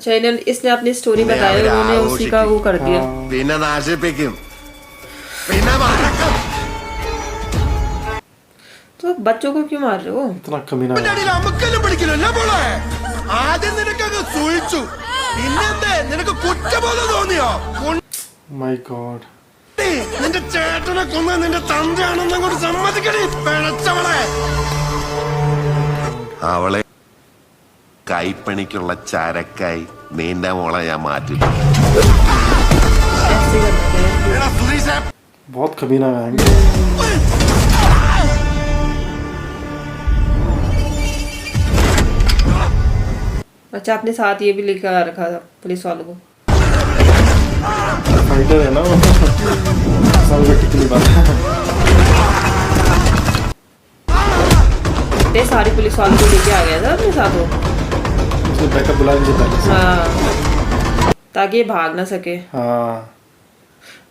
अच्छा इसने अपनी स्टोरी बताई, उन्होंने उसी का वो कर दिया। പിന്നെ നാശിപ്പിക്കും, പിന്നെ മറക്കും। तो बच्चों को क्यों मार रहे हो? इतना कमीना है। അമ്മക്കെല്ലാം പിടിക്കില്ല പോളെ. ആദ്യം നിനക്കങ്ങ് സൂയിച്ചു, പിന്നെന്തേ നിനക്ക് കുറ്റബോധം തോന്നിയോ? My God. നിന്റെ ചേട്ടനെ കൊന്ന നിന്റെ തന്തയാണെന്ന് അങ്ങോട്ട് സമ്മതിക്കണേ പിഴച്ചവളെ. അവളെ കൈപ്പണിക്കുള്ള ചരക്കായി നിന്റെ മോളെ ഞാൻ മാറ്റില്ല. बहुत कमीना है। अच्छा आपने साथ ये भी लेकर आ रखा था पुलिस वालों को। फाइटर है ना वो। सब टिकली बात है। इतने सारे पुलिस वालों को लेके आ गया था अपने साथ वो। उसने बैकअप बुला लीजिए पहले से। हाँ, ताकि ये भाग ना सके। हाँ।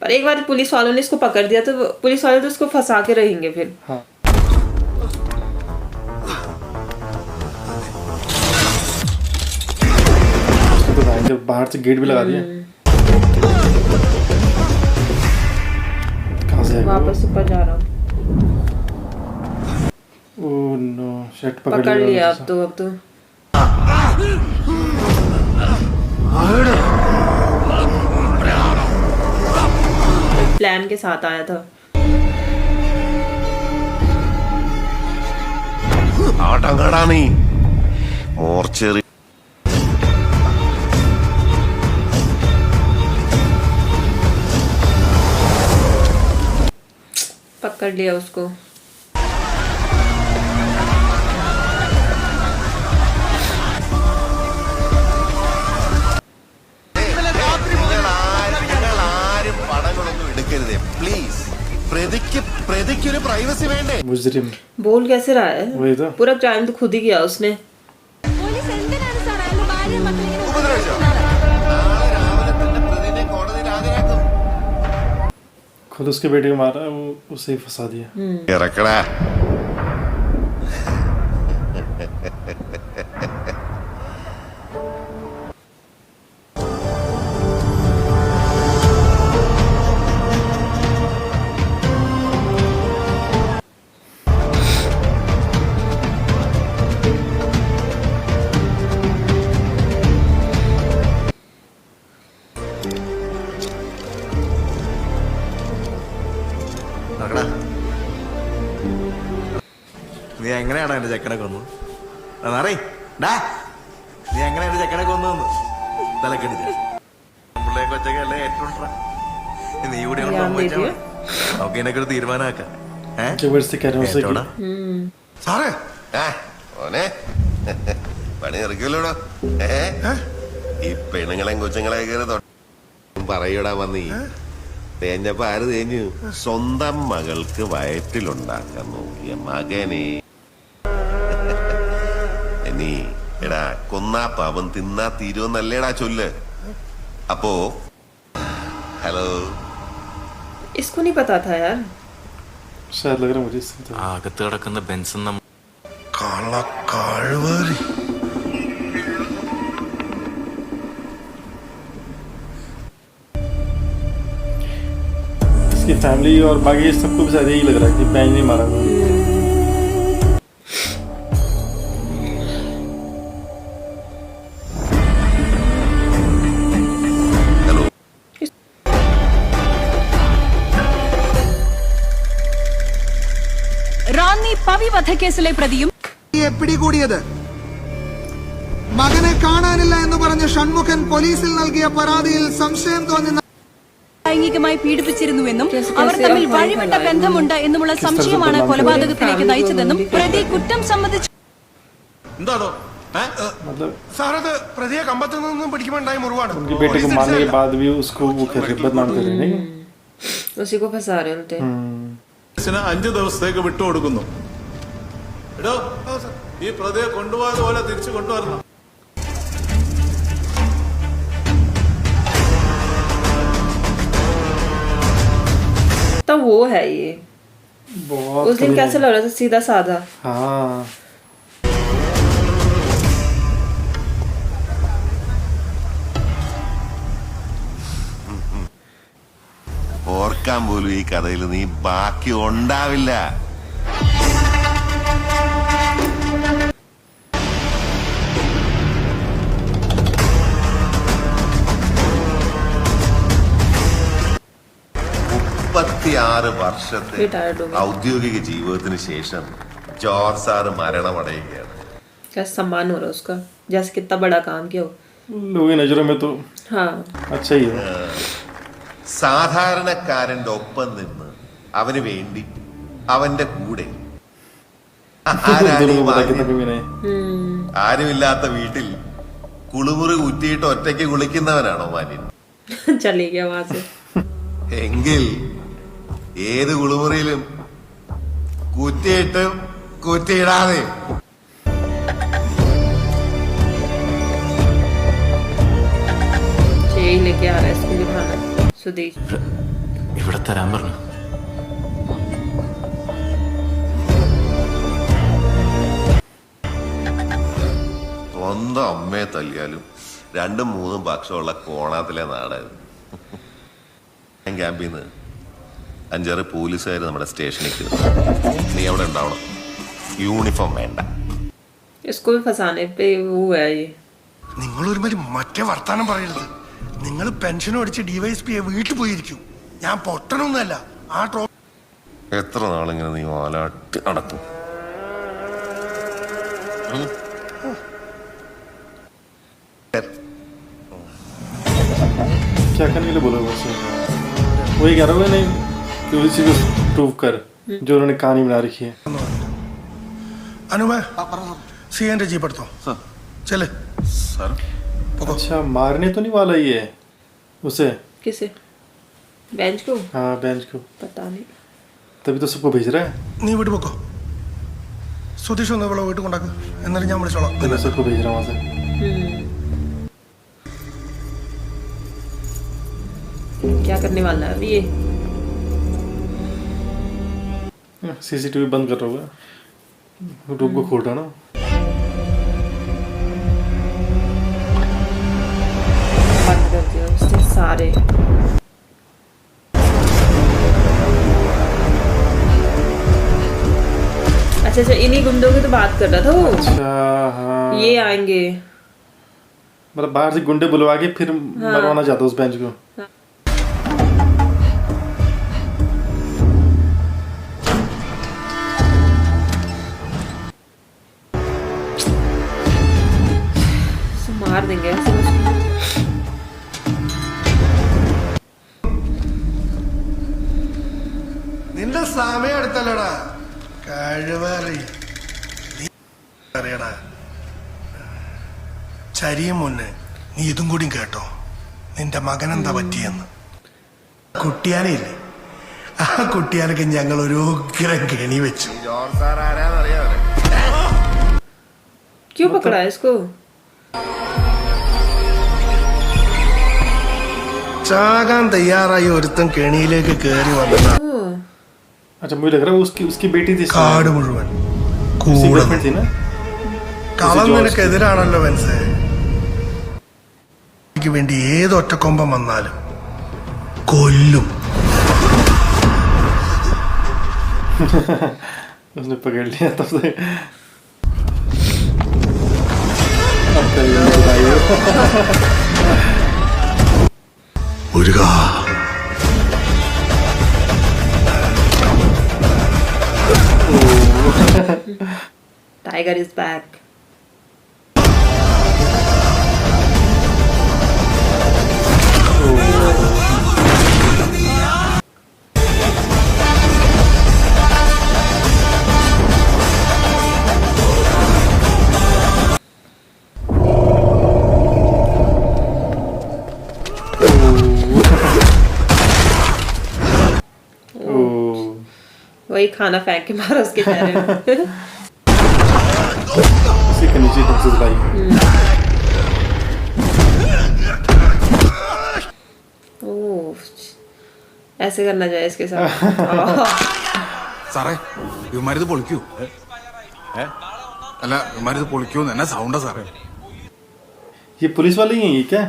पर एक बार पुलिस वालों ने इसको पकड़ दिया तो पुलिस वाले तो उसको फंसा के रहेंगे फिर। हाँ। तो बाहर से गेट भी लगा दिया। कहाँ से वापस ऊपर जा रहा हूँ। ओह नो, शर्ट पकड़ लिया अब तो। प्लान के साथ आया था। ആട്ടങ്ങടാ നീ മോർച്ചറി. पकड़ लिया उसको। പ്രതിക്കൊരു പ്രൈവസി വേണ്ടേ? मुजरिम बोल कैसे रहा है? वही तो। पूरा क्राइम तो खुद ही किया उसने। പോലീസ് എന്തിനാണ് സാർ അയാളുടെ ഭാര്യയും മക്കളെയും ഉപദ്രവിച്ചോ? നാളെ രാവിലെ തന്നെ പ്രതിനെ കോടതിയിൽ ഹാജരാക്കും. खुद उसके बेटे को मारा, वो उसे ही फंसा दिया। ഇറക്കടാ. നീ എങ്ങനെയാണ് എന്റെ ചെക്കനെ കൊന്നു? അറിയ നീ എങ്ങനെ എന്റെ ചെക്കനെ കൊന്നു? തലക്കടിച്ച പിള്ളേ കൊച്ചൊക്കെ ഏറ്റവും നീ കൂടി നമുക്ക് ഇതിനൊക്കെ ഒരു തീരുമാനമാക്കാം. जबरदस्ती कह रहे हैं उसे സാറേ ഓനെ പണി ഇറക്കില്ലടോ. ഈ പെണ്ണുങ്ങളെ കൊച്ചുങ്ങളെ പറയൂടാ വന്നീ തേഞ്ഞപ്പോ ആര് തേഞ്ഞു? സ്വന്തം മകൾക്ക് വയറ്റിലുണ്ടാക്കാൻ നോക്കിയ മകനെ. നീ എടാ കൊന്നാ പാവം തിന്നാ തീരുമെന്നല്ലേടാ ചൊല്ല്. അപ്പോ ഹലോ, इसको नहीं पता था यार। शायद लग रहा है मुझे इससे। അകത്ത് കിടക്കുന്ന ബെൻസൺ കള്ളക്കാഴ്വരി. इसकी फैमिली और बाकी सबको भी शायद यही लग रहा है कि बैन नहीं मारा हुआ। റാന്നി പവി വധക്കേസിലെ പ്രതിയും പിടികൂടിയത്. മകനെ കാണാനില്ല എന്ന് പറഞ്ഞ് ഷൺമുഖൻ പോലീസിൽ നൽകിയ പരാതിയിൽ സംശയം തോന്നുന്ന ലൈംഗികമായി പീഡിപ്പിച്ചിരുന്നുവെന്നും അവർ തമ്മിൽ വഴിവിട്ട ബന്ധമുണ്ട് എന്നുമുള്ള സംശയമാണ് കൊലപാതകത്തിലേക്ക് നയിച്ചതെന്നും പ്രതി കുറ്റം സംബന്ധിച്ച് എന്താണോ मतलब സാറത് പ്രതിയെ കമ്പത്തു നിന്നും പിടിക്കുമ്പോണ്ടായ മുറിവാണ്. उनके बेटे को मारने के बाद भी उसको वो कर रहे, बदनाम कर रहे हैं, नहीं? उसी को फंसा रहे होते। 5 ദിവസത്തേക്ക് വിട്ടുകൊടുക്കുന്നു. എടോ ഈ പ്രതിയെ കൊണ്ടുപോകാൻ പോലെ തിരിച്ചു കൊണ്ടുവരണം. तो वो है ये। बहुत उस दिन कैसे लग रहा था, सीधा साधा। हाँ ഓർക്കാൻ പോലും ഈ കഥയിൽ നീ ബാക്കി ഉണ്ടാവില്ല. വർഷത്തെ ഔദ്യോഗിക ജീവിതത്തിന് ശേഷം ജോർജ് സാറ് മരണമടയുകയാണ്. कैसा सम्मान हो रहा है उसका, जैसे कितना बड़ा काम किया हो. लोगों की नजरों में तो हाँ अच्छा ही है. സാധാരണക്കാരന്റെ ഒപ്പം നിന്ന് അവന് വേണ്ടി അവന്റെ കൂടെ ആരുമില്ലാത്ത വീട്ടിൽ കുളിമുറി കുറ്റിയിട്ട് ഒറ്റയ്ക്ക് കുളിക്കുന്നവനാണോ മാന്യൻ? चले गया वहां से. എങ്കിൽ ഏത് കുളിമുറിയിലും കുറ്റിയിട്ട് കുറ്റിയിടാതെ लेके आ रहा है इसको दिखाना. सुदेश ഇവിടെ തരാൻ പറഞ്ഞു. സ്വന്തം അമ്മയെ തല്ലിയാലും 2-3 പക്ഷമുള്ള കോണാത്തിലെ നാടായത്. ക്യാമ്പിൽ നിന്ന് 5-6 പോലീസുകാർ നമ്മുടെ സ്റ്റേഷനിൽ കയറി. നീ അവിടെ ഉണ്ടാവണം, യൂണിഫോം വേണ്ട. इसको भी फंसाने पे वो है ये. നിങ്ങൾ ഒരുമാതിരി മറ്റേ വർത്താനം പറയരുത്. നിങ്ങൾ പെൻഷൻ അടിച്ച് DYSP വീട്ടിൽ പോയിരിക്കും. ഞാൻ പൊട്ടനൊന്നുമല്ല. ആ എത്ര നാളിങ്ങനെ നീ വാലാട്ടി നടക്കും? क्या करने के लिए बोला वैसे? वही कह रहा हूँ नहीं कि उसी को प्रूव कर जो उन्होंने कहानी बना रखी है. अनुमय CN जी पढ़ता हूँ. चले सर. अच्छा मारने तो नहीं वाला ये उसे? किसे? बेंच को? हाँ बेंच को. पता नहीं. तभी तो सबको भेज रहा है. നീ വീട്ടിൽ പോക്കോ. സുധീഷ് ഒന്ന് ഇവിടെ വീട്ടിൽ കൊണ്ടാക്ക്. എന്നാലും ഞാൻ വിളിച്ചോളാം. मैं सबको भेज रहा हूँ वहाँ से. क्या करने वाला है अभी ये? CCTV बंद कर रहा होगा. रूम को खोल रहा ना. बंद कर दिया उसने सारे. अच्छा इन्हीं गुंडों की तो बात कर रहा था वो. अच्छा हाँ. ये आएंगे मतलब बाहर से गुंडे बुलवा के फिर मरवाना चाहता उस बेंच को. मार देंगे ऐसे उसको. നിന്റെ സമയം എടുത്തല്ലടാ കഴിവറി. അറിയടാ ചരിയും മുന്നേ നീ ഇതും കൂടി കേട്ടോ. നിന്റെ മകനെന്താ പറ്റിയെന്ന്. കുട്ടിയാനയില്ലേ, ആ കുട്ടിയാനൊക്കെ ഞങ്ങൾ ഒരു ഉഗ്രം കെണി വെച്ചു. ജോർജ് സാർ ആരാന്നറിയാവോ? क्यों पकड़ा है इसको? ചാകാൻ തയ്യാറായി ഒരുത്തൻ കെണിയിലേക്ക് കയറി വന്നതാ. अच्छा मुझे लग रहा है उसकी बेटी थी. കാട് മുഴുവൻ उसकी കൂടെ गर्लफ्रेंड थी ना. കളം നിനക്കെതിരാണല്ലോ വെൻസേ. എനിക്ക് വേണ്ടി ഏതൊറ്റക്കൊമ്പം വന്നാലും കൊല്ലും. उसने पकड़ लिया तब से. മുരുകാ Tiger is back. वही खाना फेंक के मारा उसके चेहरे में. उसी के नीचे सबसे लाई. ओह ऐसे करना चाहिए इसके साथ. സാറേ ഇവന്മാരിത് പൊളിക്കൂ? അല്ല ഇവന്മാരിത് പൊളിക്കൂന്ന് എന്നാ സൗണ്ടാ സാറേ? ये पुलिस वाले ही हैं ये क्या?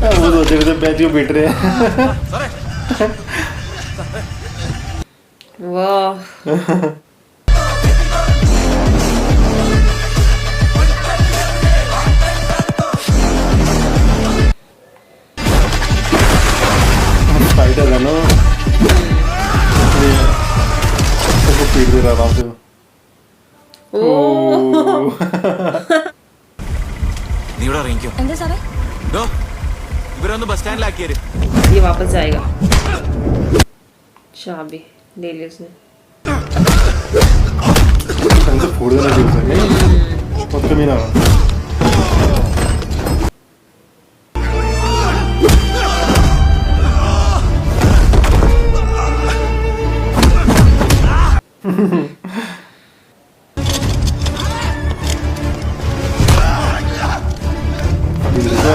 वो सोचे थे बेंच को पीट रहे हैं। वाह फाइटर है ना, उसको पीट दे रहा आराम से। നീ ഇവിടെ ഇറങ്ങിക്കോ. എന്താ സാറേ? ഡോ, ഇവരൊന്ന് ബസ് സ്റ്റാൻഡിലാക്കിയത്. ये वापस जाएगा। चाबी ले ली उसने। ढंग से फोड़ देना चाहिए उसे, नहीं बहुत कमी ना हो।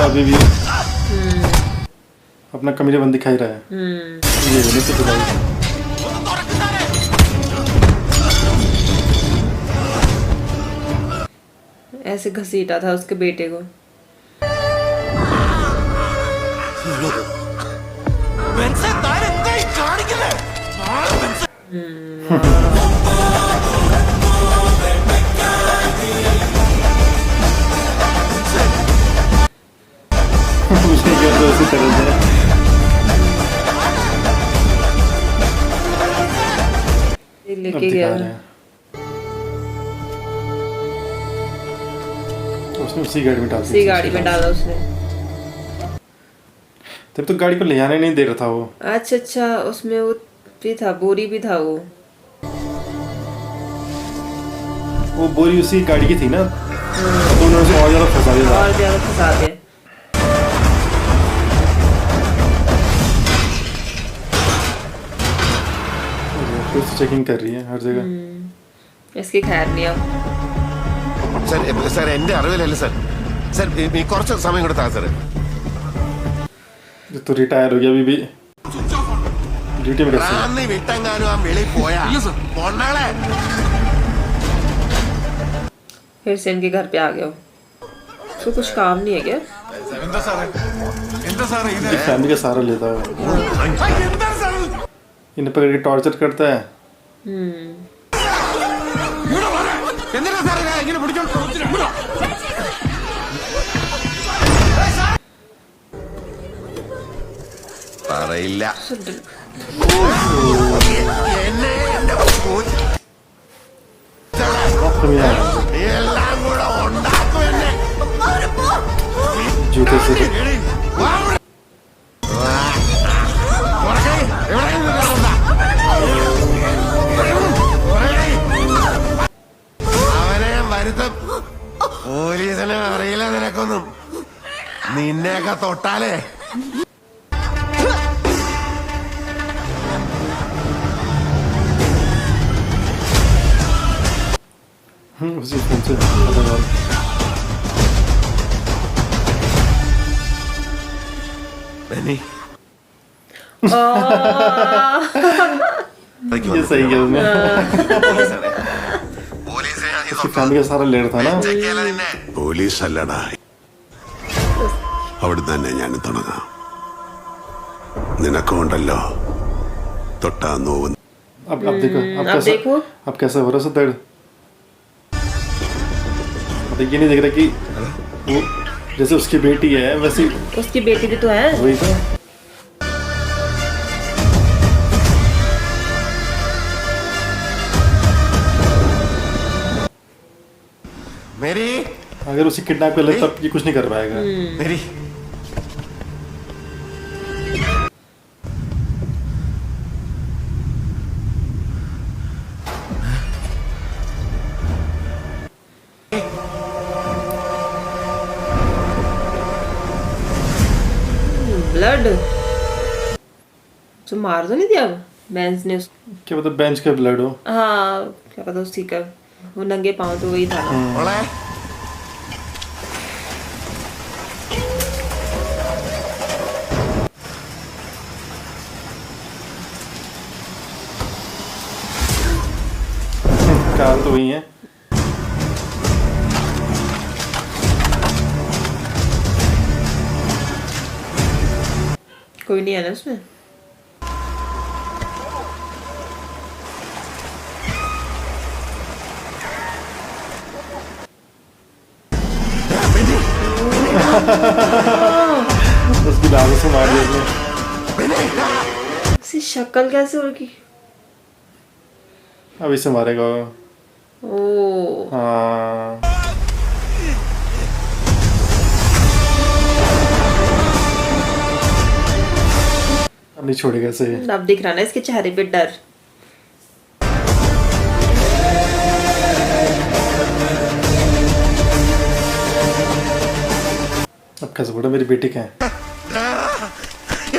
अभी भी अपना कमीरे बंद दिखाई रहा है। ये होने से बुलाई। ऐसे घसीटा था उसके बेटे को। उसने किया तो उसी तरह से ये अब लेके दिखा गया। रहे हैं। उसने उसी गाड़ी में डाल उसी गाड़ी में डाला उसने। तब तो गाड़ी को ले आने नहीं दे रहा था वो। अच्छा अच्छा, उसमें वो भी था, बोरी भी था वो। वो बोरी उसी गाड़ी की थी ना, तो उन्होंने उसे और ज्यादा फंसा दिया। और ज्यादा फंसा दिया। फिर से चेकिंग कर रही है हर जगह। इसकी खैर नहीं अब। സാർ എന്റെ അറിവിലല്ല സാർ സാർ കുറച്ച് സമയം കൊടുത്താ സാർ तो रिटायर हो गया अभी भी ड्यूटी में कैसे റാന്നി വിട്ടെങ്ങാനും ആ വെളി പോയാ പൊണ്ണാളെ फिर से इनके घर पे आ गया हो। तो कुछ काम नहीं है क्या? എന്താ സാറേ എന്താ സാറേ ഇത് फैमिली का सहारा लेता है। എന്താ സാറേ इन्हें पकड़ के टॉर्चर करता है। എന്തിനാ സാറേ ഇങ്ങനെ പിടിച്ചോ പറയില്ല എന്നെ എന്റെ बहुत कमी है എല്ലാം കൂടെ ഉണ്ടാക്കും എന്നെ जूते से। അവനെ വരുത്തും പോലീസിനെ അറിയില്ല നിനക്കൊന്നും നിന്നെയൊക്കെ തൊട്ടാലേ उसी फोन से ബെന്നി ये सही किया उसने। പോലീസിനെ उसकी फैमिली का सहारा ले रहा था ना। നിന്നെ പോലീസ് അല്ലടാ, അവിടെ തന്നെ ഞാൻ തുടങ്ങാം. നിനക്കുണ്ടല്ലോ തൊട്ടാ നോവ്. अब देखो अब देखो। अब कैसा हो रहा है दर्द। अब ये नहीं देख रहा कि वो जैसे उसकी बेटी है वैसी उसकी बेटी भी तो है। वही तो। मेरी अगर उसे किडनैप कर ले तब ये कुछ नहीं कर पाएगा। मेरी ब्लड तो मार तो नहीं दिया बेंस ने उसको? क्या पता बेंच का ब्लड हो। हाँ क्या पता उसी का, वो नंगे पाँव तो वही था ना। മോളെ कार तो वही है। कोई नहीं है ना उसमें? उसकी दादू से मार दिया उसकी शक्ल कैसे होगी? अब इसे मारेगा। ओ हाँ अब नहीं छोड़ेगा इसे। अब दिख रहा ना इसके चेहरे पे डर। अब कैसे बोला मेरी बेटी क्या है?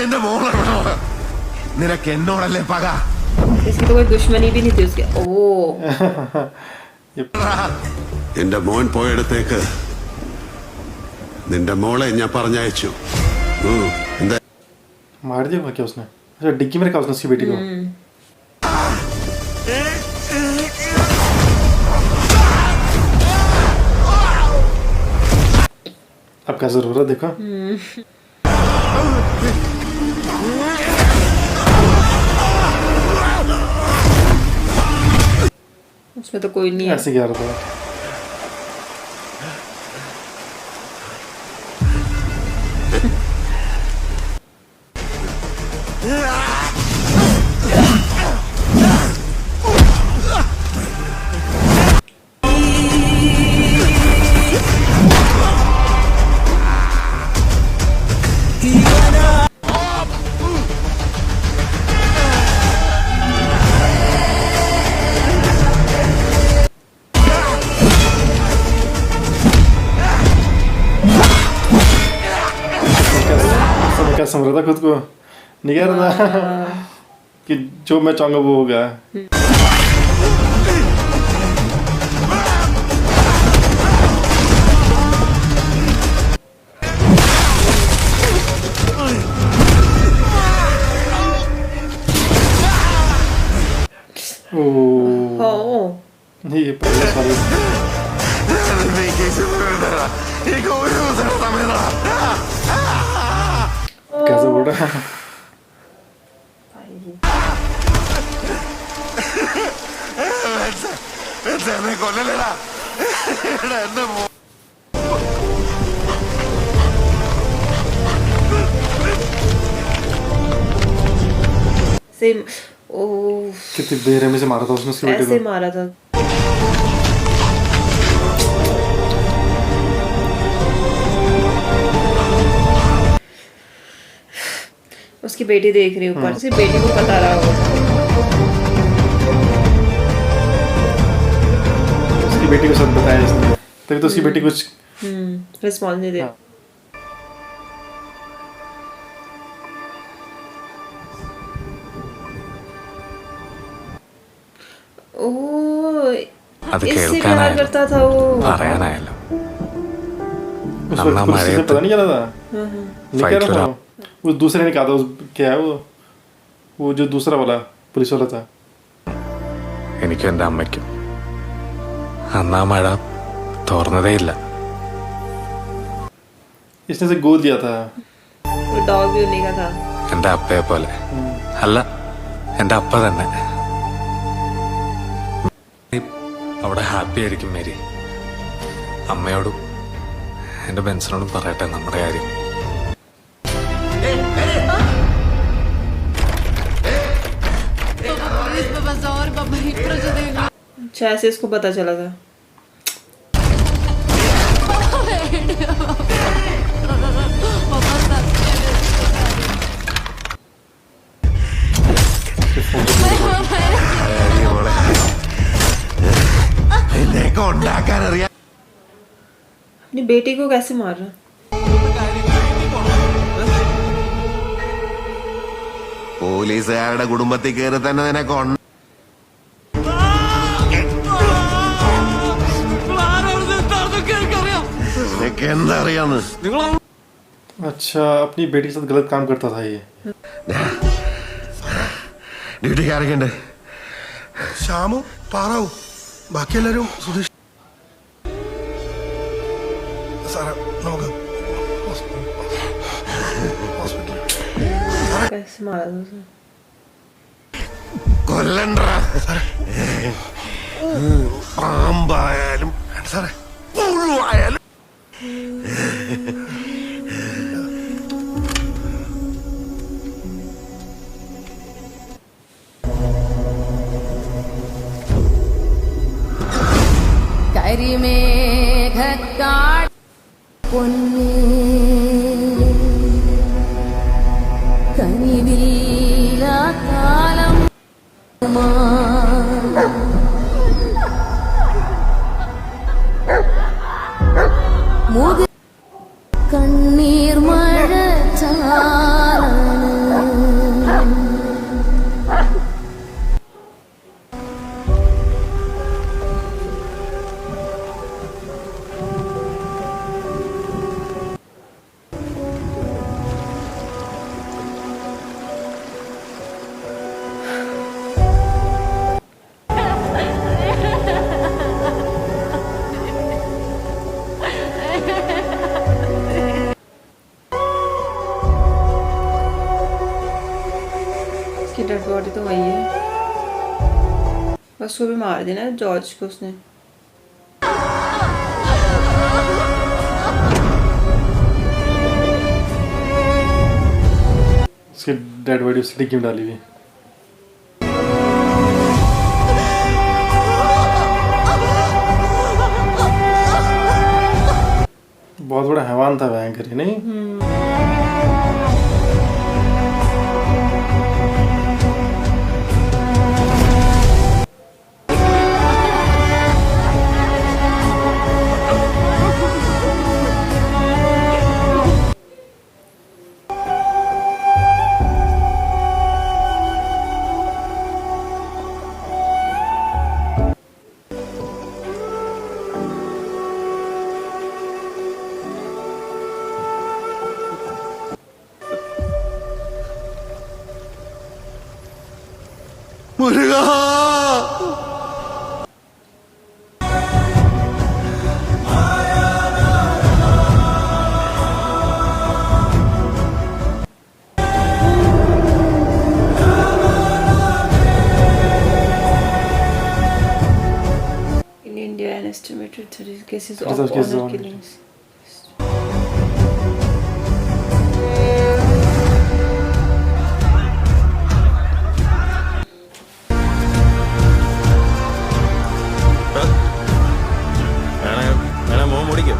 എന്റെ മോളെ നിനക്ക് എന്നോടല്ലേ പക इसकी तो कोई दुश्मनी भी नहीं थी उसके। ओ എന്റെ മോൻ പോയെടുത്തേക്ക് നിന്റെ മോളെ ഞാൻ പറഞ്ഞയച്ചു. എന്താ मार दिया क्या उसने? अच्छा डिक्की में रखा उसने उसकी बेटी को। अब क्या जरूरत देखो। उसमें तो कोई नहीं है। ऐसे क्या रहा था? क्या समझ रहा था खुद को? नहीं कह रहा था कि जो मैं चाहूंगा वो होगा। ओ ये पहले सारे कैसे बोल रहा है? കൊല്ലലേടാ എന്റെ सेम। ओ कितनी बेरहमी से मारा था उसने उसकी बेटी ऐसे को। मारा था। उसकी बेटी देख रही ऊपर से, बेटी को पता रहा होगा। उसकी बेटी को सब बताया इसने, तभी तो उसकी बेटी कुछ रिस्पॉन्स नहीं दे। हाँ। ओ അത് इससे प्यार കേൾക്കാനായാലും करता था वो। പറയാനായാലും उस अन्ना वक्त पुलिस से मारे पता नहीं चला था। नहीं कह रहा था वो दूसरे ने कहा था क्या है वो जो दूसरा वाला पुलिस वाला था। എനിക്കും എൻ്റെ അമ്മയ്ക്കും അന്നാ മഴ തോർന്നതേ ഇല്ല. इसने से गोद लिया था। वो डॉग भी उन्हीं का था। എൻ്റെ അപ്പയെ പോലെ അല്ല, എൻ്റെ അപ്പ തന്നെ. നീ അവിടെ ഹാപ്പി ആയിരിക്കും മേരി. അമ്മയോടും എൻ്റെ ബെൻസിനോടും പറയട്ടെ നമ്മുടെ കാര്യം. अच्छा ऐसे इसको पता चला था। എന്നെയൊക്കെ ഉണ്ടാക്കാൻ അറിയാം. अपनी बेटी को कैसे मार रहा? പോലീസുകാരുടെ കുടുംബത്തിൽ കയറി തന്നെ നിനക്ക് നിനക്ക് എന്താ അറിയാന്ന്? अच्छा अपनी बेटी के साथ गलत काम करता था ये। ഡ്യൂട്ടിക്ക് ആരൊക്കെയുണ്ട്? ശ്യാമും പാറാവും, ബാക്കിയെല്ലാരും സുധീഷ്. സാറേ നമുക്ക് ഹോസ്പിറ്റൽ कैसे मारा था उसे? കൊല്ലണ്ട പാമ്പായാലും സാറേ പുഴുവായാലും കരിമേഘക്കാട് പൊന്നേ കനിവില്ലാ കാലം കണ്ണീർ മഴ उसकी डेड बॉडी तो वही है, बस उसको भी मार देना है जॉर्ज को उसने। उसकी डेड बॉडी उस डिग्गी में डाली हुई। बहुत बड़ा हैवान था भयंकर, नहीं? മുരുകാ In India, an estimated 30 cases Cases of of cases honor of- killings. വേണേ മോൻ മുടിക്കും.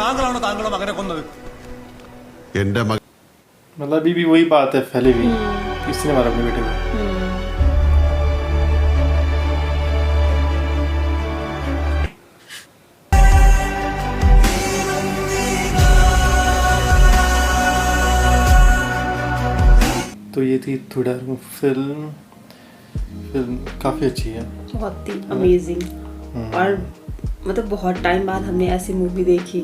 താങ്കളാണോ താങ്കളുടെ മകനെ കൊന്നത്? എന്റെ മകൻ मतलब अभी भी वही बात है फैली हुई, किसने मारा अपने बेटे को? तो ये थी थोड़ा फिल्म काफ़ी अच्छी है। बहुत ही अमेजिंग, और मतलब बहुत टाइम बाद हमने ऐसी मूवी देखी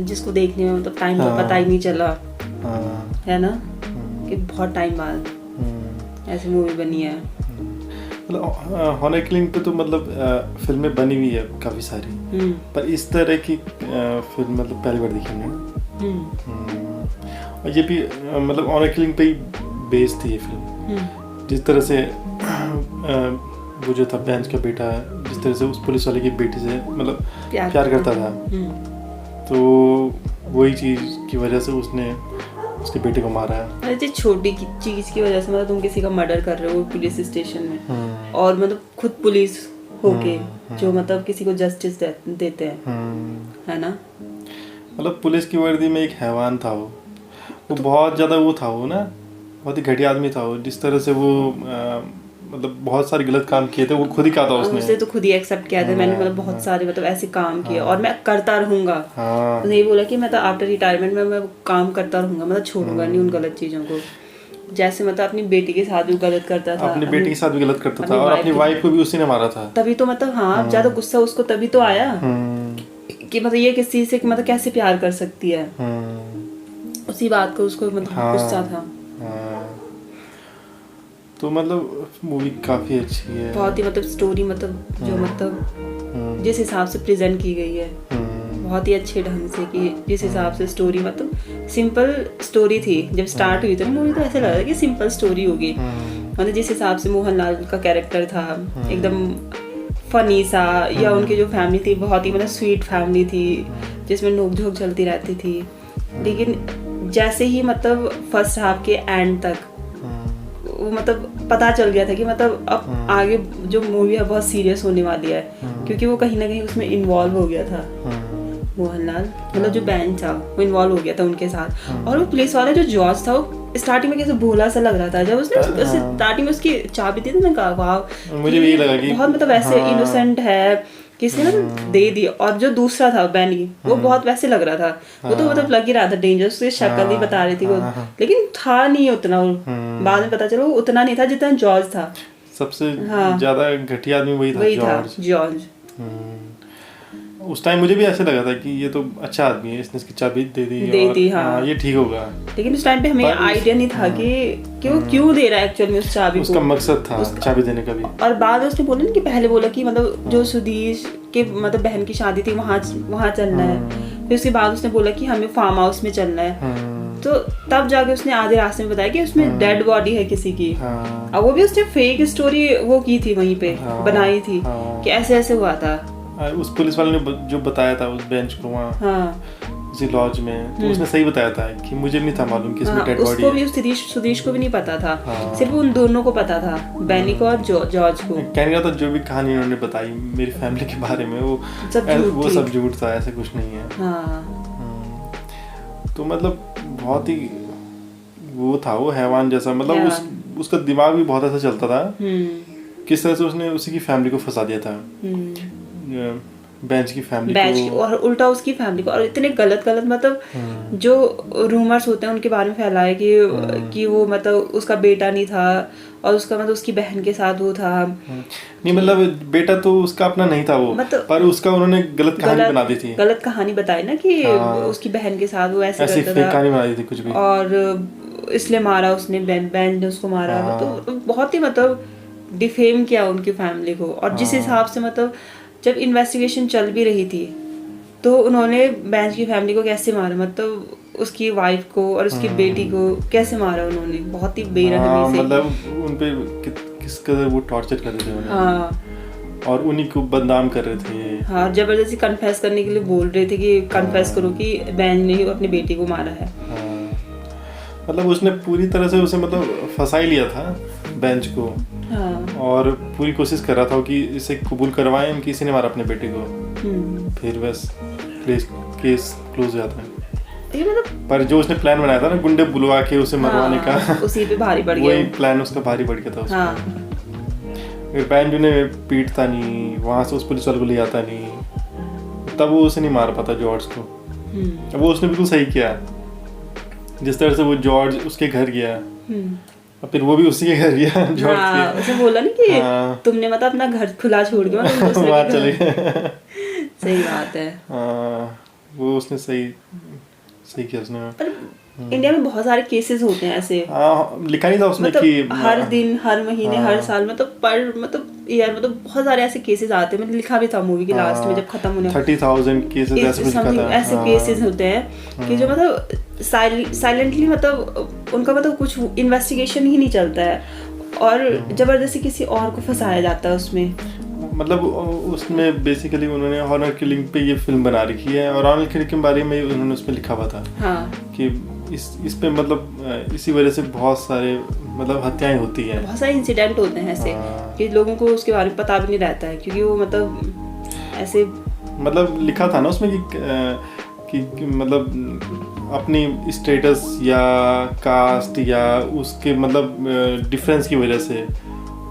जिसको देखने में मतलब टाइम का पता ही नहीं चला, है ना, कि बहुत टाइम बाद ऐसी मूवी बनी है। मतलब हॉनर किलिंग पे तो मतलब फिल्में बनी हुई है काफ़ी सारी, पर इस तरह की फिल्म मतलब पहली बार देखी हमने। और ये भी मतलब हॉनर किलिंग पे ही बेस्ड थी ये फिल्म। जिस तरह से वो जो था बेंच का बेटा, जिस तरह से उस पुलिस वाले की बेटी से मतलब प्यार करता था, तो वही चीज़ की वजह से उसने उसके बेटे को मारा है। मतलब छोटी चीज़ की वजह से मतलब तुम किसी का मर्डर कर रहे हो पुलिस स्टेशन में, और मतलब खुद पुलिस होके जो मतलब किसी को जस्टिस देते हैं, है ना। मतलब पुलिस की वर्दी में एक हैवान था वो बहुत ज़्यादा वो था, वो ना बहुत ही घटिया आदमी था वो। जिस तरह से वो मतलब बहुत सारे गलत काम किए थे, वो खुद ही कहा था उसने तो खुद ही एक्सेप्ट किया था, मैंने मतलब बहुत सारे मतलब ऐसे काम किए और मैं करता रहूंगा। उसने ये बोला कि मैं तो आफ्टर रिटायरमेंट में मैं काम करता रहूंगा, मतलब छोड़ूंगा नहीं उन गलत चीज़ों को। जैसे मतलब अपनी बेटी के साथ भी गलत करता था, अपनी बेटी के साथ भी गलत करता था, अपनी और wife अपनी के- वाइफ को भी उसी ने मारा था। तभी तो मतलब हाँ ज्यादा गुस्सा उसको तभी तो आया कि मतलब ये किसी से मतलब कैसे प्यार कर सकती है, उसी बात को उसको मतलब गुस्सा था। तो मतलब मूवी काफी अच्छी है, बहुत ही मतलब स्टोरी मतलब जो मतलब जिस हिसाब से प्रेजेंट की गई है बहुत ही अच्छे ढंग से, कि जिस हिसाब से स्टोरी मतलब सिंपल स्टोरी थी। जब स्टार्ट हुई थी ना मूवी तो ऐसा लग रहा था कि सिंपल स्टोरी होगी, मतलब जिस हिसाब से मोहनलाल का कैरेक्टर था एकदम फनी सा, या उनकी जो फैमिली थी बहुत ही मतलब स्वीट फैमिली थी जिसमें नोक-झोंक चलती रहती थी। लेकिन जैसे ही मतलब फर्स्ट हाफ के एंड तक वो मतलब पता चल गया था कि मतलब अब आगे जो मूवी है बहुत सीरियस होने वाली है, क्योंकि वो कहीं ना कहीं उसमें इन्वॉल्व हो गया था मोहनलाल, मतलब जो बैंड था वो इन्वॉल्व हो गया था उनके साथ। और वो पुलिस वाला जो जॉर्ज था वो स्टार्टिंग में कैसे भोला सा लग रहा था, जब उसने स्टार्टिंग में उसकी चाबी दी तो मैं कहा वाह, मुझे भी लगा कि बहुत मतलब ऐसे इनोसेंट है किसी ने दे दी। और जो दूसरा था बैनी वो बहुत वैसे लग रहा था, वो तो मतलब लग ही रहा था डेंजर, उसकी शक्ल ही बता रही थी वो, लेकिन था नहीं उतना, बाद में पता चला वो उतना नहीं था जितना जॉर्ज था। सबसे ज्यादा घटिया आदमी वही था जॉर्ज। उस टाइम मुझे भी ऐसे लगा था कि ये तो अच्छा आदमी है, इसने इसकी चाबी दे दी, हाँ ये ठीक होगा। लेकिन उस टाइम पे हमें आइडिया नहीं था कि वो क्यों दे रहा है एक्चुअली उस चाबी को, उसका मकसद था चाबी देने का भी। और बाद उसने बोला ना कि पहले बोला कि मतलब जो सुधीश के मतलब बहन की शादी थी वहाँ चलना है, फिर उसके बाद उसने बोला कि हमें फार्म हाउस में चलना है, तो तब जाके उसने आधे रास्ते में बताया कि उसमें डेड बॉडी है किसी की। और वो भी उसने फेक स्टोरी वो की थी वहीं पे, बनाई थी कि ऐसे ऐसे हुआ था। उस पुलिस वाले ने जो बताया था उस बेंच को वहाँ उसी लॉज में, तो उसने सही बताया था कि मुझे नहीं था मालूम कि इसमें डेड बॉडी है। उसको भी सुधीश को भी नहीं पता था, सिर्फ उन दोनों को पता था, बैनी को और जॉर्ज को। कहने का तो जो भी कहानी उन्होंने बताई मेरी फैमिली के बारे में वो सब झूठ था, ऐसे कुछ नहीं है। तो मतलब बहुत ही वो था, वो हैवान जैसा, मतलब उसका दिमाग भी बहुत ऐसा चलता था किस तरह से उसने उसी की फैमिली को फंसा दिया था, बेंच की फैमिली को, और उल्टा उसकी फैमिली को, और इतने गलत मतलब जो रूमर्स होते हैं उनके बारे में फैलाए कि वो मतलब उसका बेटा नहीं था और उसका मतलब उसकी बहन के साथ वो था। नहीं मतलब बेटा तो उसका अपना नहीं था वो, मतलब पर उसका उन्होंने गलत कहानी बना दी थी, गलत कहानी बताई ना कि उसकी बहन के साथ वो ऐसे करता था, कहानी बना दी थी कुछ भी, और इसलिए मारा उसने, बैंड ने उसको मारा। तो बहुत ही मतलब डिफेम किया उनकी फैमिली को। और जिस हिसाब से मतलब जब इन्वेस्टिगेशन चल भी रही थी तो उन्होंने बैंच की फैमिली को कैसे मारा, मतलब उसकी वाइफ को और उसकी बेटी को कैसे मारा उन्होंने, बहुत ही बेरहमी से, मतलब उन पे किस कदर वो टॉर्चर कर रहे थे उन्हें, और उन्हीं को बदनाम कर रहे थे। हाँ, जबरदस्ती कन्फेस करने के लिए बोल रहे थे कि कन्फेस करो कि बैंच ने ही अपनी बेटी को मारा है। मतलब उसने पूरी तरह से उसे मतलब फंसा ही लिया था बेंच को, और पूरी कोशिश कर रहा था कि इसे कबूल करवाएं कि किसी ने मारा अपने बेटे को, फिर बस केस क्लोज हो जाता है। मतलब पर जो उसने प्लान बनाया था ना गुंडे बुलवा के उसे मरवाने का, उसी पे भारी पड़ गया, वही प्लान उसका भारी पड़ गया था उसको। बैंड उन्हें पीटता नहीं, वहां से उस पुलिस वाले को ले आता नहीं, तब वो उसे नहीं मार पाता जॉर्ज को। वो उसने बिल्कुल सही किया, जिस तरह से वो जॉर्ज उसके घर गया और फिर वो भी उसी के घर गया जॉर्ज के। उसने बोला नहीं कि तुमने मतलब अपना घर खुला छोड़ के मतलब वहाँ चले गए। सही बात है। वो उसने सही किया उसने। इंडिया में बहुत सारे केसेस होते हैं ऐसे, लिखा नहीं था उसमें मतलब कि हर दिन, हर महीने, हर साल मतलब यार मतलब बहुत सारे ऐसे केसेस आते हैं। मैंने लिखा भी था मूवी के लास्ट में जब खत्म होने 30,000 केसेस ऐसे केसेस होते हैं कि जो मतलब साइलेंटली मतलब उनका मतलब कुछ इन्वेस्टिगेशन ही नहीं चलता है और जबरदस्ती किसी और को फंसाया जाता है उसमें। मतलब उसमें बेसिकली उन्होंने हॉनर किलिंग पे ये फिल्म बना रखी है और हॉनर किलिंग के बारे में उन्होंने उसमें लिखा हुआ था कि इस पे मतलब इसी वजह से बहुत सारे मतलब हत्याएं होती हैं, बहुत सारे इंसिडेंट होते हैं ऐसे कि लोगों को उसके बारे में पता भी नहीं रहता है, क्योंकि वो मतलब ऐसे मतलब लिखा था ना उसमें कि मतलब अपनी स्टेटस या कास्ट या उसके मतलब डिफरेंस की वजह से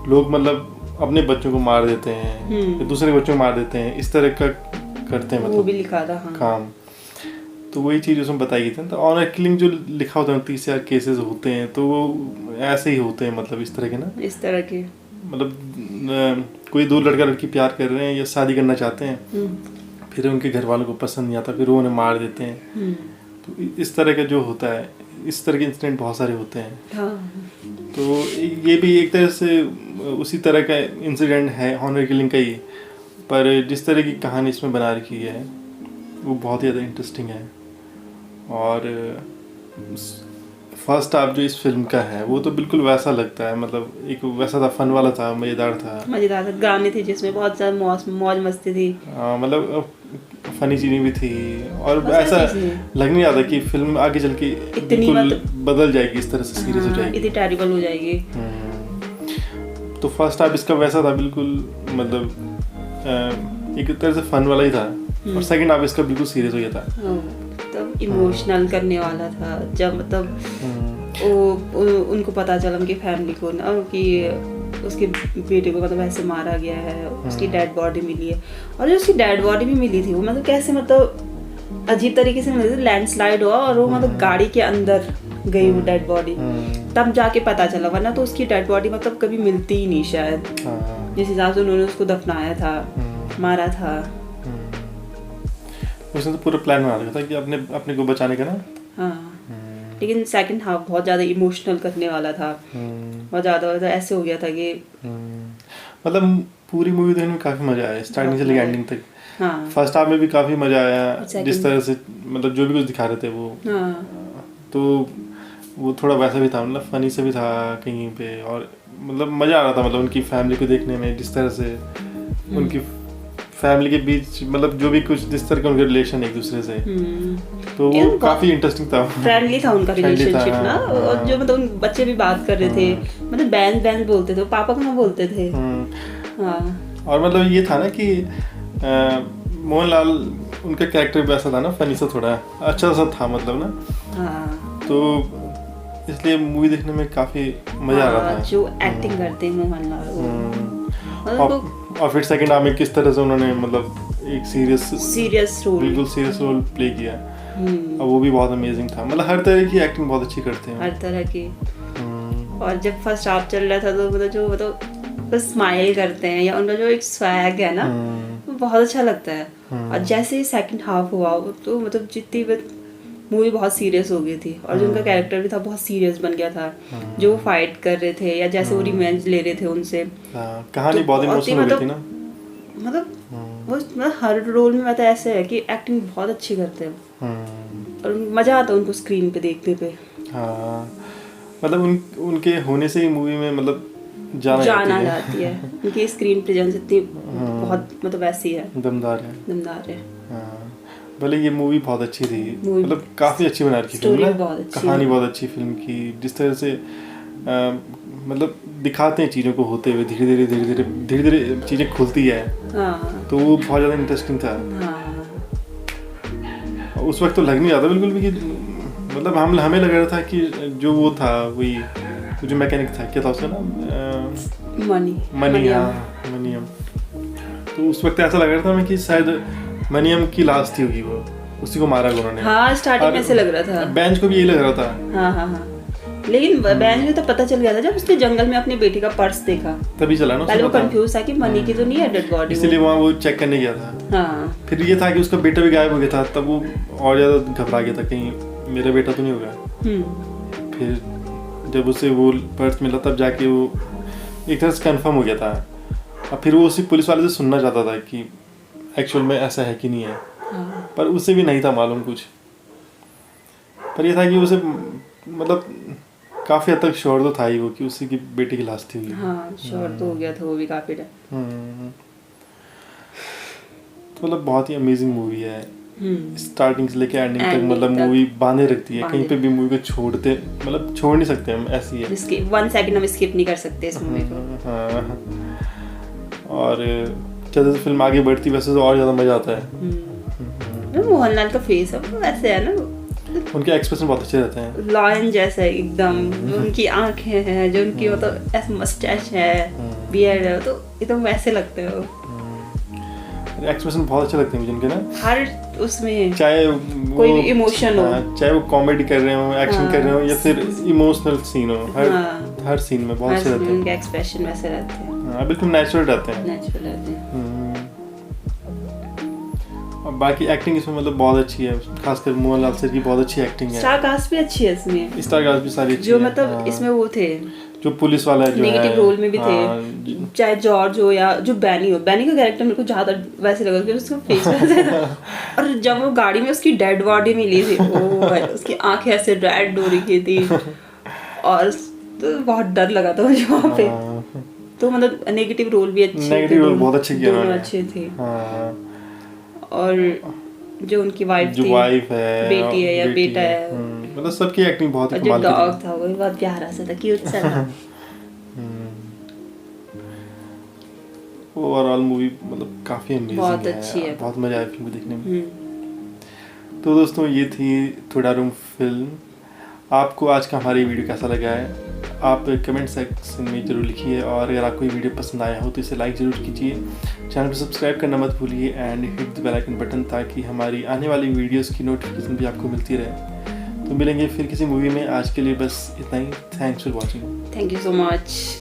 लोग मतलब अपने बच्चों को मार देते हैं, दूसरे बच्चों को मार देते हैं, इस तरह का करते हैं मतलब वो भी लिखा था काम। तो वही चीज़ उसमें बताई गई थी। तो ऑनर किलिंग जो लिखा होता है 30,000 केसेस होते हैं तो वो ऐसे ही होते हैं, मतलब इस तरह के ना, इस तरह के मतलब कोई दो लड़का लड़की प्यार कर रहे हैं या शादी करना चाहते हैं, फिर उनके घर वालों को पसंद नहीं आता, फिर वो उन्हें मार देते हैं। तो इस तरह का जो होता है, इस तरह के इंसिडेंट बहुत सारे होते हैं। हाँ। तो ये भी एक तरह से उसी तरह का इंसिडेंट है ऑनर किलिंग का ही, पर जिस तरह की कहानी इसमें बना रखी है वो बहुत ही ज़्यादा इंटरेस्टिंग है। और फर्स्ट हाफ जो इस फिल्म का है वो तो बिल्कुल वैसा लगता है, मतलब एक वैसा था, फन वाला था, मज़ेदार था। गाने थे जिसमें बहुत ज़्यादा मौज मस्ती थी। मतलब फनी चीज़ें भी थी और ऐसा लग नहीं रहा था कि फिल्म आगे चल के बिल्कुल बदल जाएगी, इस तरह से सीरियस हो जाएगी, इतनी टेरिबल हो जाएगी। तो फर्स्ट हाफ इसका वैसा था बिल्कुल, मतलब एक तरह से फन वाला ही था, और सेकंड हाफ इसका बिल्कुल सीरियस हो गया था। तब इमोशनल करने वाला था जब मतलब उनको पता चला उनकी फैमिली को ना कि उसके बेटे को मतलब ऐसे मारा गया है, उसकी डेड बॉडी मिली है। और जो उसकी डेड बॉडी भी मिली थी वो मतलब कैसे, मतलब अजीब तरीके से मिली थी, लैंडस्लाइड हुआ और वो मतलब गाड़ी के अंदर गई वो डेड बॉडी, तब जाके पता चला, वरना तो उसकी डेड बॉडी मतलब कभी मिलती ही नहीं शायद, जिस हिसाब से उन्होंने उसको दफनाया था, मारा था। उसने तो पूरा प्लान बना रखा था कि अपने को बचाने का ना। हाँ, लेकिन सेकंड हाफ बहुत ज़्यादा इमोशनल करने वाला था, बहुत ज़्यादा ऐसे हो गया था कि मतलब पूरी मूवी देखने में काफ़ी मज़ा आया, स्टार्टिंग से लेकर एंडिंग तक। हाँ, फर्स्ट हाफ में भी काफ़ी मज़ा आया, जिस तरह से मतलब जो भी कुछ दिखा रहे थे वो, तो वो थोड़ा वैसा भी था, मतलब फनी से भी था कहीं पे, और मतलब मज़ा आ रहा था, मतलब उनकी फैमिली को देखने में, जिस तरह से उनकी फैमिली के बीच मतलब जो भी कुछ जिस तरह का उनका रिलेशन एक दूसरे से, तो वो काफी इंटरेस्टिंग था, फ्रेंडली था उनका रिलेशनशिप ना। और जो मतलब उन बच्चे भी बात कर रहे थे, मतलब बैन बोलते थे, पापा कहाँ बोलते थे। हाँ, और मतलब ये था ना कि मोहनलाल उनका कैरेक्टर भी ऐसा था ना, फनी सा, थोड़ा अच्छा सा था, मतलब ना। हाँ, तो इसलिए मूवी देखने में काफी मजा आ रहा था। जो एक्टिंग करते हैं मोहनलाल, और फिर सेकंड हाफ में किस तरह से उन्होंने मतलब एक सीरियस रोल, बिल्कुल सीरियस रोल प्ले किया, और वो भी बहुत अमेजिंग था। मतलब हर तरह की एक्टिंग बहुत अच्छी करते हैं, हर तरह की। और जब फर्स्ट हाफ चल रहा था तो मतलब जो मतलब बस स्माइल करते हैं, या उनका जो एक स्वैग है ना, वो बहुत अच्छा लगता है। और जैसे ही सेकंड हाफ हुआ तो मतलब जितनी मूवी बहुत सीरियस हो गई थी, और जो उनका कैरेक्टर भी था बहुत सीरियस बन गया था, जो वो फाइट कर रहे थे या जैसे वो रिवेंज ले रहे थे उनसे। कहानी तो बहुत इमोशनल हो गई थी ना, मतलब वो मतलब हर रोल में मतलब ऐसे है कि एक्टिंग बहुत अच्छी करते हैं, और मजा आता है उनको स्क्रीन पे देखने पे। हाँ, मतलब उनके होने से ही मूवी में मतलब जाना जाती है उनकी स्क्रीन प्रेजेंस इतनी बहुत मतलब ऐसी है, दमदार है। भले ये मूवी बहुत अच्छी थी, मतलब काफी अच्छी बना रखी फिल्म ना, कहानी बहुत अच्छी फिल्म की, जिस तरह से मतलब दिखाते हैं चीजों को होते हुए, धीरे धीरे चीजें खुलती है। तो वो बहुत ज्यादा इंटरेस्टिंग था। उस वक्त तो लग नहीं रहा था बिल्कुल भी कि मतलब हमें लग रहा था कि जो वो था वही जो मैकेनिक था, क्या था उसका नाम, मनियम। तो उस वक्त ऐसा लग रहा था मैं कि शायद मनियम की लाश थी होगी, वो उसी को मारा उन्होंने। हाँ, स्टार्टिंग में ऐसे लग रहा था, बेंच को भी यही लग रहा था। हाँ। लेकिन बेंच में तो पता चल गया था जब उसने जंगल में अपने बेटे का पर्स देखा, तभी चला ना। पहले वो कंफ्यूज था कि मनी की तो नहीं है डेड बॉडी, इसलिए वहाँ वो चेक करने गया था। हाँ, फिर ये था कि उसका बेटा भी गायब हो गया था, तब वो और ज्यादा घबरा गया था कहीं मेरा बेटा तो नहीं होगा। फिर जब उसे वो पर्स मिला तब जाके वो एक तरह से कंफर्म हो गया था। और फिर वो उसी पुलिस वाले से सुनना चाहता था कि एक्चुअल में ऐसा है कि नहीं है, पर उसे भी नहीं था मालूम कुछ। पर ये था कि उसे मतलब काफी हद तक श्योर तो था ही वो कि उसी की बेटी की लाश थी। हाँ, श्योर तो हो गया था वो भी काफी टाइम। तो मतलब बहुत ही अमेजिंग मूवी है, स्टार्टिंग से लेके एंडिंग तक, मतलब मूवी बांधे रखती है, कहीं पे भी मूवी को मतलब छोड़ नहीं सकते हम, ऐसी है। 1 सेकंड हम स्किप नहीं कर सकते इस मूवी को। हाँ, और जैसे फिल्म आगे बढ़ती वैसे तो और ज्यादा मजा आता है। मोहनलाल का फेस अब वैसे है ना, उनके एक्सप्रेशन बहुत अच्छे रहते हैं, लॉयन जैसा एकदम, उनकी आंखें हैं, जो उनकी मतलब ऐसे मस्टैच है, बियर्ड है, तो एकदम वैसे लगते हो। एक्सप्रेशन बहुत अच्छे लगते हैं मुझे उनके ना, हर उसमें चाहे कोई भी इमोशन हो, चाहे वो कॉमेडी कर रहे हो, एक्शन कर रहे हो, या फिर इमोशनल सीन हो, हर सीन में बहुत अच्छे रहते हैं उनके एक्सप्रेशन वैसे रहते हैं। हाँ, बिल्कुल नेचुरल रहते हैं। नेचुरल रहते हैं। और बाकी एक्टिंग इसमें मतलब बहुत अच्छी है, खासकर मोहनलाल सर की बहुत अच्छी एक्टिंग है। स्टार कास्ट भी अच्छी है इसमें, स्टार कास्ट भी सारी अच्छी जो है। मतलब हाँ। इसमें वो थे जो पुलिस वाला है, जो नेगेटिव रोल में भी थे, हाँ, चाहे जॉर्ज हो या जो बैनी हो। बैनी का कैरेक्टर मेरे को ज्यादा वैसे लगा क्योंकि उसका फेस वैसे था। और जब वो गाड़ी में उसकी डेड बॉडी मिली थी, ओ भाई उसकी आंखें ऐसे रेड हो रही थी और तो बहुत डर लगा था मुझे वहाँ पे। तो मतलब नेगेटिव रोल भी अच्छे, नेगेटिव रोल बहुत अच्छे किया दोनों अच्छे थे। और जो उनकी वाइफ जो थी, वाइफ है, बेटी है या बेटा है, मतलब सबकी एक्टिंग बहुत ही और जो कमाल की डॉग थी। था वो भी बहुत प्यारा सा था, क्यूट सा था। ओवरऑल मूवी मतलब काफी अमेजिंग बहुत अच्छी है। बहुत मजा आया फिल्म को देखने में। तो दोस्तों ये थी थोड़ा रूम फिल्म। आपको आज का हमारी वीडियो कैसा लगा है आप कमेंट सेक्शन में ज़रूर लिखिए, और अगर आपको ये वीडियो पसंद आया हो तो इसे लाइक ज़रूर कीजिए, चैनल को सब्सक्राइब करना मत भूलिए and hit the bell icon button, ताकि हमारी आने वाली वीडियोस की नोटिफिकेशन भी आपको मिलती रहे। तो मिलेंगे फिर किसी मूवी में, आज के लिए बस इतना ही। Thanks for watching. Thank you so much.